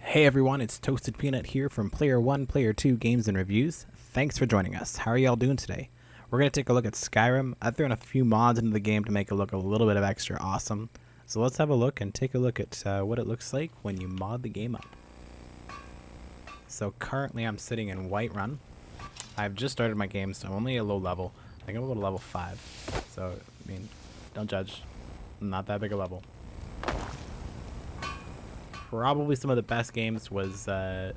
Hey everyone, it's Toasted Peanut here from Player 1, Player 2 Games and Reviews. Thanks for joining us. How are y'all doing today? We're going to take a look at Skyrim. I've thrown a few mods into the game to make it look a little bit of extra awesome. So let's have a look and take a look at what it looks like when you mod the game up. So currently I'm sitting in Whiterun. I've just started my game, so I'm only a low level. I think I'm about a level 5. So, I mean, don't judge. I'm not that big a level. Probably some of the best games was, or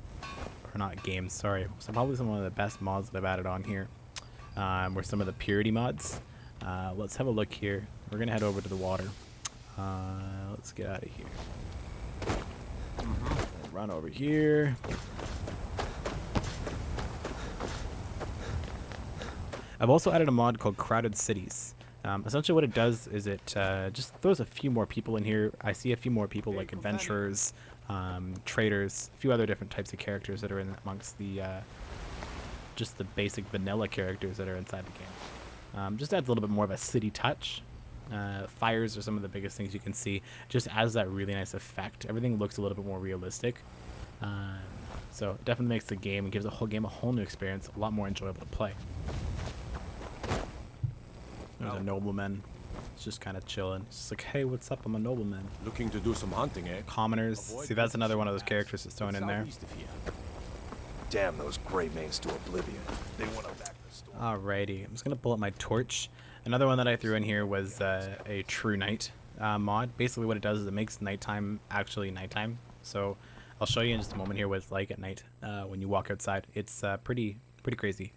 not games, sorry. So probably some of the best mods that I've added on here were some of the purity mods. Let's have a look here. We're going to head over to the water. Let's get out of here. Run over here. I've also added a mod called Crowded Cities. Essentially what it does is it just throws a few more people in here. I see a few more people like adventurers, traders, a few other different types of characters that are in amongst the just the basic vanilla characters that are inside the game. Just adds a little bit more of a city touch. Fires are some of the biggest things you can see. Just adds that really nice effect. Everything looks a little bit more realistic. So it definitely makes the game and gives the whole game a whole new experience, a lot more enjoyable to play. There's a nobleman. It's just kind of chilling. It's just like, hey, what's up? I'm a nobleman. Looking to do some hunting, eh? Commoners. See, that's another one of those characters that's thrown in there. Damn those gray mains to oblivion. They want to back the storm. Alrighty. I'm just going to pull up my torch. Another one that I threw in here was a True Night mod. Basically what it does is it makes nighttime actually nighttime. So I'll show you in just a moment here what it's like at night when you walk outside. It's pretty crazy.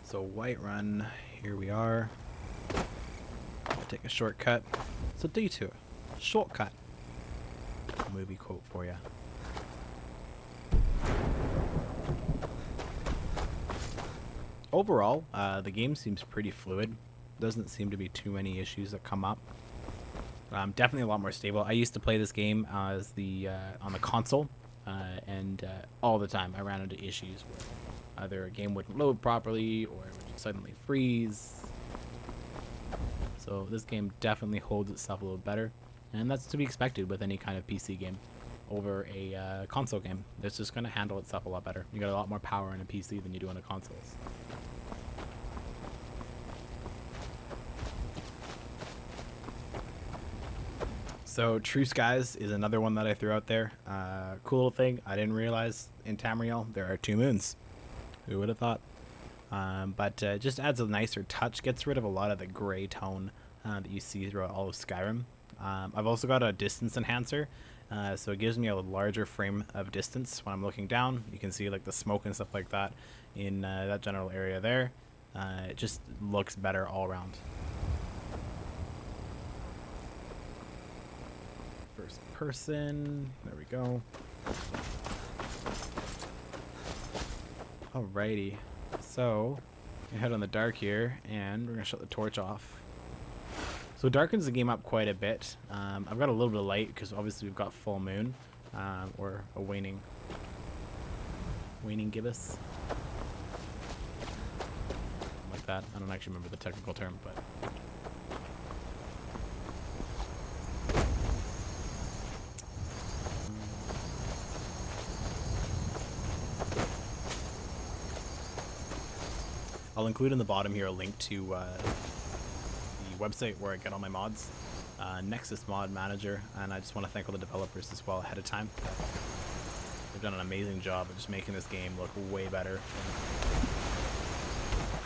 So Whiterun, here we are. I'll take a shortcut. It's a detour. Shortcut. Movie quote for you. Overall, the game seems pretty fluid. Doesn't seem to be too many issues that come up. Definitely a lot more stable. I used to play this game as on the console, and all the time I ran into issues where either a game wouldn't load properly or it would just suddenly freeze. So this game definitely holds itself a little better, and that's to be expected with any kind of PC game over a console game. It's just going to handle itself a lot better. You got a lot more power in a PC than you do on the consoles. So True Skies is another one that I threw out there. Cool little thing. I didn't realize in Tamriel there are 2 moons. Who would have thought? But just adds a nicer touch, gets rid of a lot of the gray tone that you see throughout all of Skyrim. I've also got a distance enhancer, so it gives me a larger frame of distance when I'm looking down. You can see like the smoke and stuff like that in that general area there. It just looks better all around. First person, there we go. Alrighty, so we head on the dark here, and we're gonna shut the torch off. So it darkens the game up quite a bit. I've got a little bit of light because obviously we've got full moon, or a waning gibbous, like that. I don't actually remember the technical term, but. I'll include in the bottom here a link to the website where I get all my mods, Nexus Mod Manager, and I just want to thank all the developers as well ahead of time. They've done an amazing job of just making this game look way better.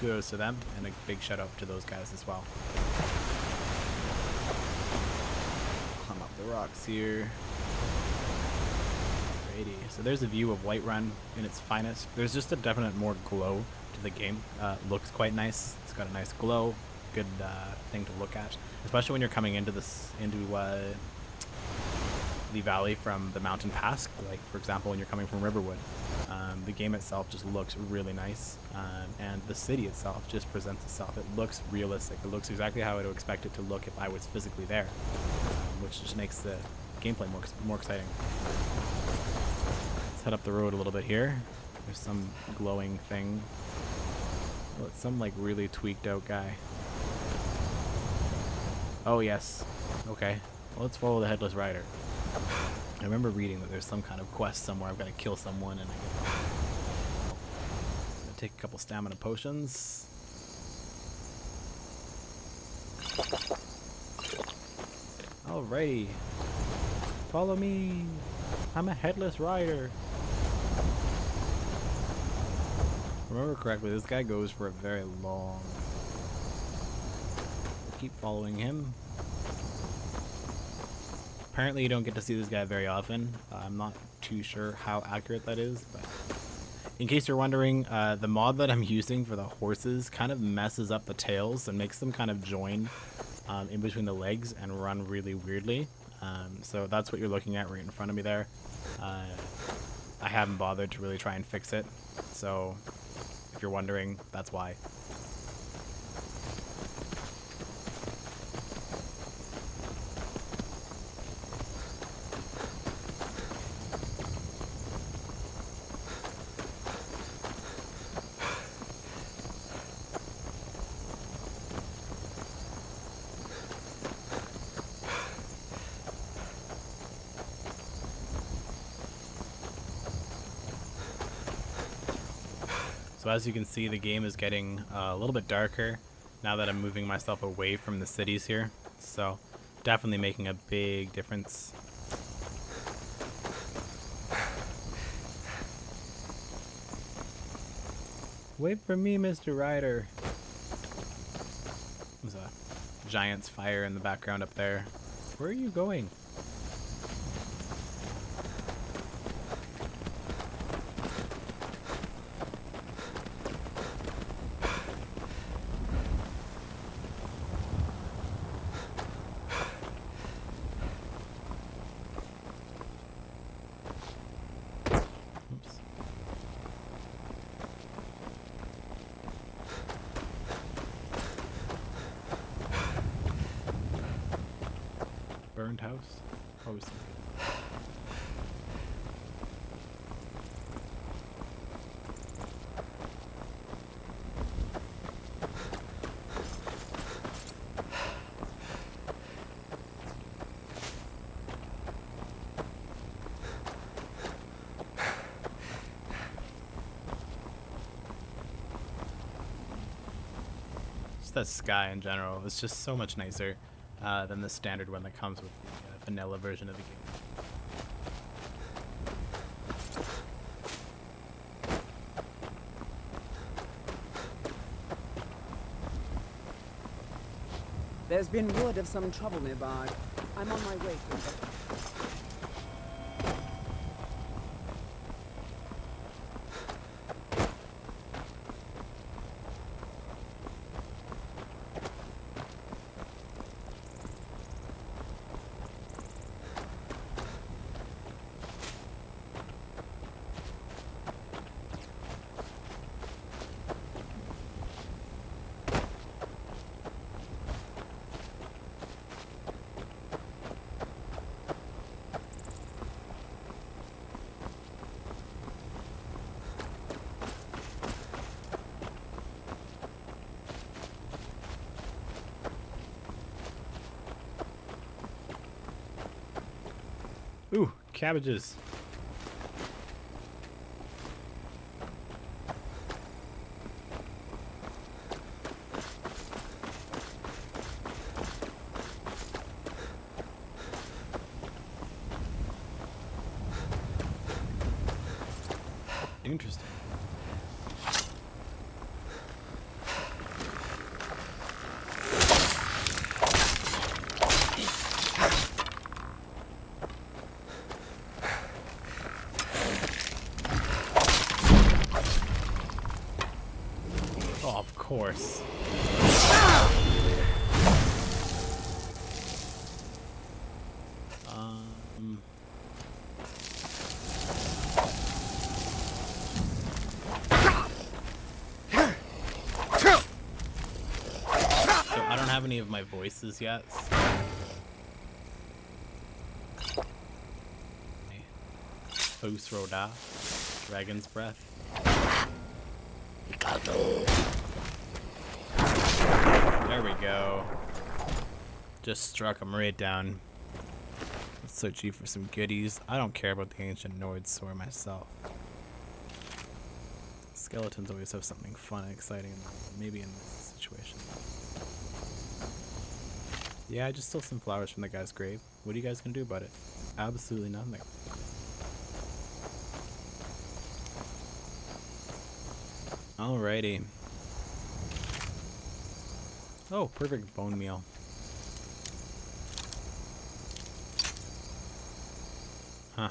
Kudos to them, and a big shout out to those guys as well. Climb up the rocks here. Alrighty, so there's a view of Whiterun in its finest. There's just a definite more glow to the game. Looks quite nice. It's got a nice glow. Good thing to look at, especially when you're coming into the valley from the mountain pass. Like for example, when you're coming from Riverwood, the game itself just looks really nice, and the city itself just presents itself. It looks realistic. It looks exactly how I would expect it to look if I was physically there, which just makes the gameplay more exciting. Let's head up the road a little bit here. There's some glowing thing. Oh, it's some like really tweaked out guy. Oh yes. Okay. Well, let's follow the Headless Rider. I remember reading that there's some kind of quest somewhere. I've got to kill someone and I get... Take a couple stamina potions. Alrighty. Follow me. I'm a headless rider. Remember correctly, this guy goes for a very long... Keep following him. Apparently you don't get to see this guy very often. I'm not too sure how accurate that is, but... In case you're wondering, the mod that I'm using for the horses kind of messes up the tails and makes them kind of join in between the legs and run really weirdly. So that's what you're looking at right in front of me there. I haven't bothered to really try and fix it. So if you're wondering, that's why. So as you can see, the game is getting a little bit darker now that I'm moving myself away from the cities here. So definitely making a big difference. Wait for me, Mr. Ryder. There's a giant's fire in the background up there. Where are you going? Burned house? Always something. Just that sky in general is just so much nicer than the standard one that comes with the vanilla version of the game. There's been word of some trouble nearby. I'm on my way to it. Ooh, cabbages. Interesting. Oh, of course. So I don't have any of my voices yet. So Fusroda. Dragon's breath. There we go. Just struck him right down. Let's search you for some goodies. I don't care about the ancient Nord sword myself. Skeletons always have something fun and exciting, maybe in this situation. Yeah, I just stole some flowers from the guy's grave. What are you guys gonna do about it? Absolutely nothing. Alrighty. Oh, perfect bone meal. Huh.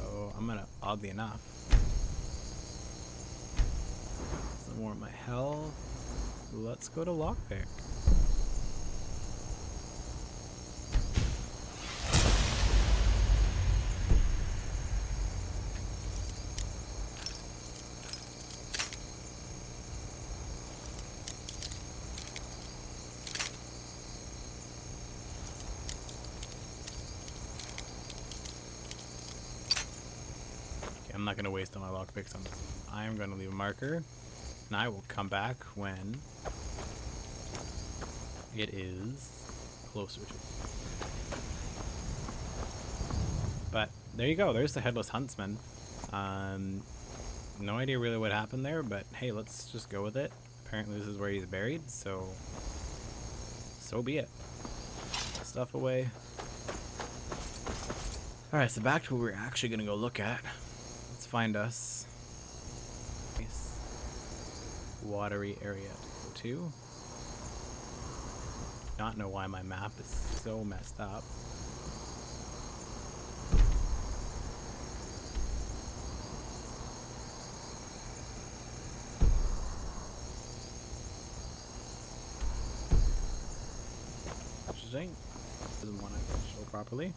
Oh, I'm gonna, oddly enough, some more of my health. Let's go to lockpick. I'm not going to waste all my lockpicks on this. I am going to leave a marker, and I will come back when it is closer to. But there you go. There's the Headless Huntsman. No idea really what happened there, but hey, let's just go with it. Apparently this is where he's buried, so be it. Stuff away. Alright, so back to what we're actually going to go look at. Find us nice watery area to go to. Not know why my map is so messed up. Interesting. Doesn't want to show properly.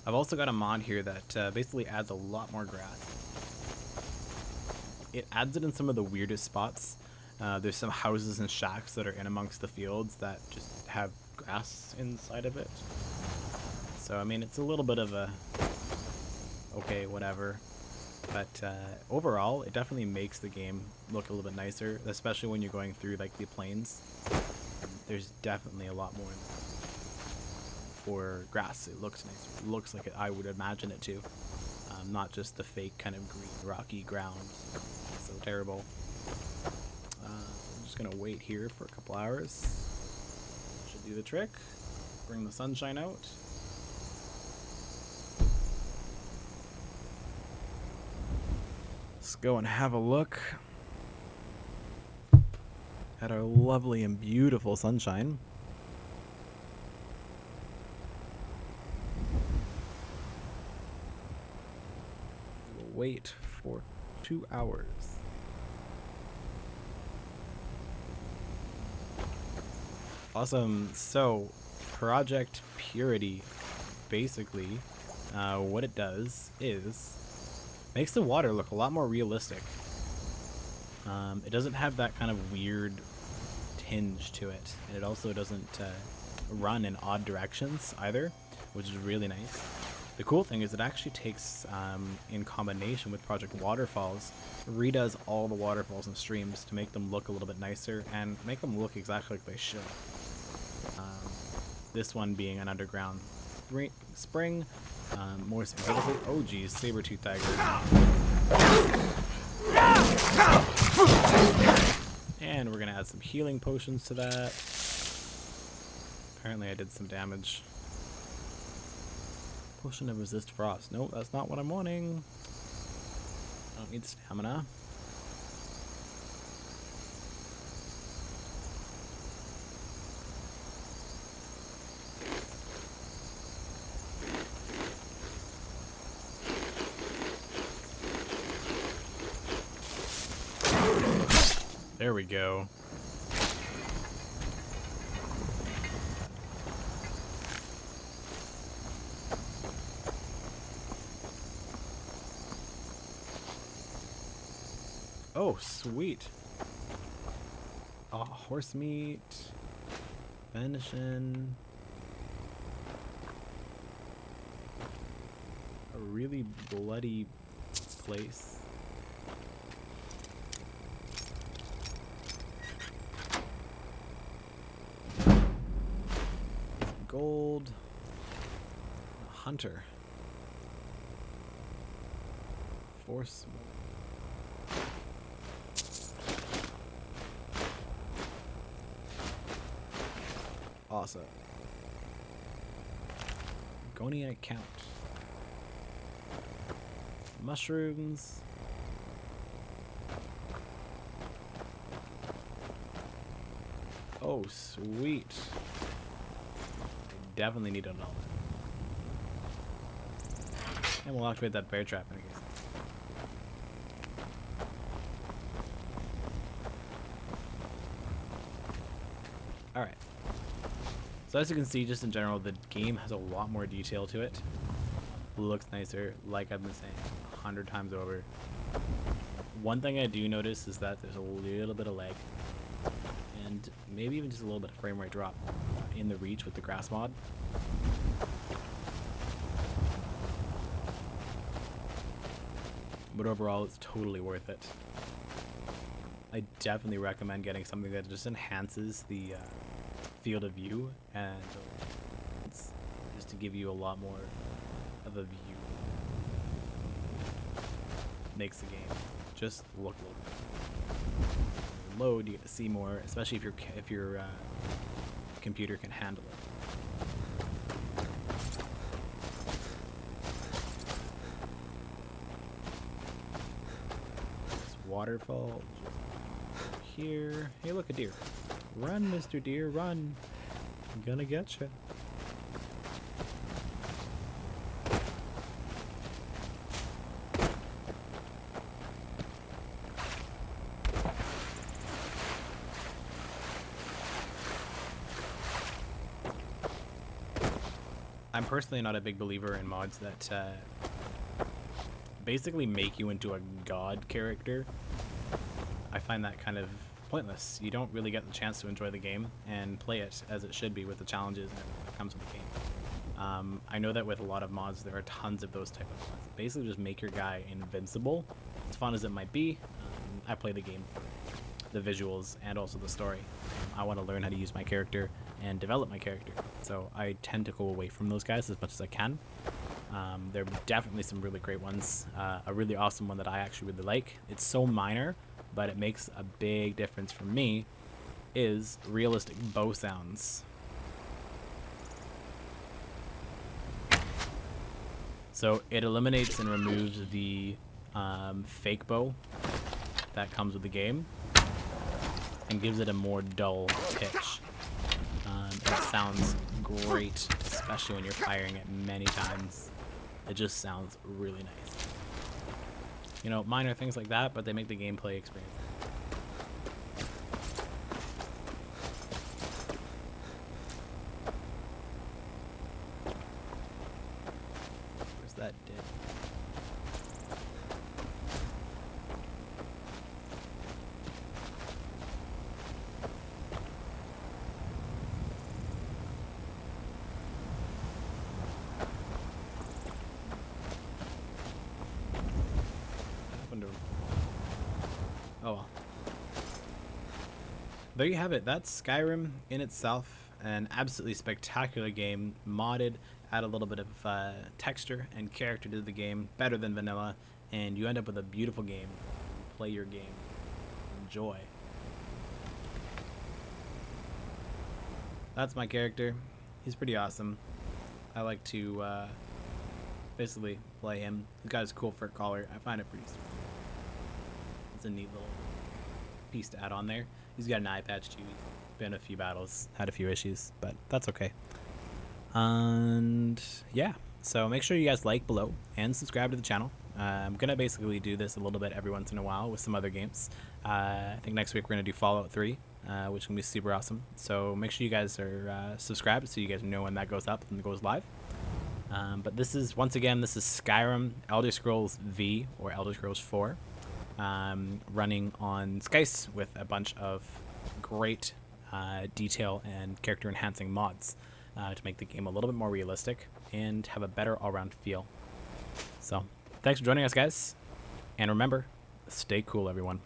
I've also got a mod here that basically adds a lot more grass. It adds it in some of the weirdest spots. There's some houses and shacks that are in amongst the fields that just have grass inside of it. So, I mean, it's a little bit of a, okay, whatever. But overall, it definitely makes the game look a little bit nicer, especially when you're going through, like, the plains. There's definitely a lot more in there. For grass, it looks nice. It looks like I would imagine it to. Not just the fake kind of green rocky ground. So terrible. I'm just gonna wait here for a couple hours. Should do the trick. Bring the sunshine out. Let's go and have a look at our lovely and beautiful sunshine. Wait for 2 hours. Awesome. So, Project Purity, basically, what it does is makes the water look a lot more realistic. It doesn't have that kind of weird tinge to it, and it also doesn't run in odd directions either, which is really nice. The cool thing is it actually takes, in combination with Project Waterfalls, redoes all the waterfalls and streams to make them look a little bit nicer and make them look exactly like they should. This one being an underground spring, more specifically, oh geez, saber-tooth tiger. And we're going to add some healing potions to that. Apparently I did some damage. Potion to resist frost. Nope, that's not what I'm wanting. I don't need stamina. There we go. Oh, sweet. Oh, horse meat. Venison. A really bloody place. Gold. A hunter. Force. Awesome. Gonian account. Mushrooms. Oh, sweet. I definitely need an all. And we'll activate that bear trap, I guess. Alright. So as you can see, just in general, the game has a lot more detail to it. Looks nicer, like I've been saying 100 times over. One thing I do notice is that there's a little bit of lag. And maybe even just a little bit of frame rate drop in the reach with the grass mod. But overall, it's totally worth it. I definitely recommend getting something that just enhances the field of view and just to give you a lot more of a view. Makes the game just look a little bit. Load, you get to see more, especially if your computer can handle it. Waterfall here. Hey, look, a deer. Run, Mr. Deer, run. I'm gonna get you. I'm personally not a big believer in mods that basically make you into a god character. I find that kind of pointless. You don't really get the chance to enjoy the game and play it as it should be with the challenges that comes with the game. I know that with a lot of mods there are tons of those type of mods. Basically just make your guy invincible. As fun as it might be, I play the game for the visuals and also the story. I want to learn how to use my character and develop my character. So I tend to go away from those guys as much as I can. There are definitely some really great ones. A really awesome one that I actually really like. It's so minor, but it makes a big difference for me, is realistic bow sounds. So it eliminates and removes the fake bow that comes with the game and gives it a more dull pitch. It sounds great, especially when you're firing it many times. It just sounds really nice. You know, minor things like that, but they make the gameplay experience. Where's that dead? Oh well. There you have it. That's Skyrim in itself. An absolutely spectacular game. Modded, add a little bit of texture and character to the game. Better than vanilla. And you end up with a beautiful game. Play your game. Enjoy. That's my character. He's pretty awesome. I like to basically play him. He's got his cool fur collar. I find it pretty sweet. It's a neat little piece to add on there. He's got an eye patch too. He's been in a few battles, had a few issues, but that's okay. And yeah, so make sure you guys like below and subscribe to the channel. I'm gonna basically do this a little bit every once in a while with some other games. I think next week we're gonna do Fallout 3, which is gonna be super awesome. So make sure you guys are subscribed so you guys know when that goes up and goes live. But this is, once again, this is Skyrim Elder Scrolls V, or Elder Scrolls 4. running on Skice with a bunch of great detail and character enhancing mods to make the game a little bit more realistic and have a better all-around feel. So thanks for joining us, guys, and remember, stay cool, everyone.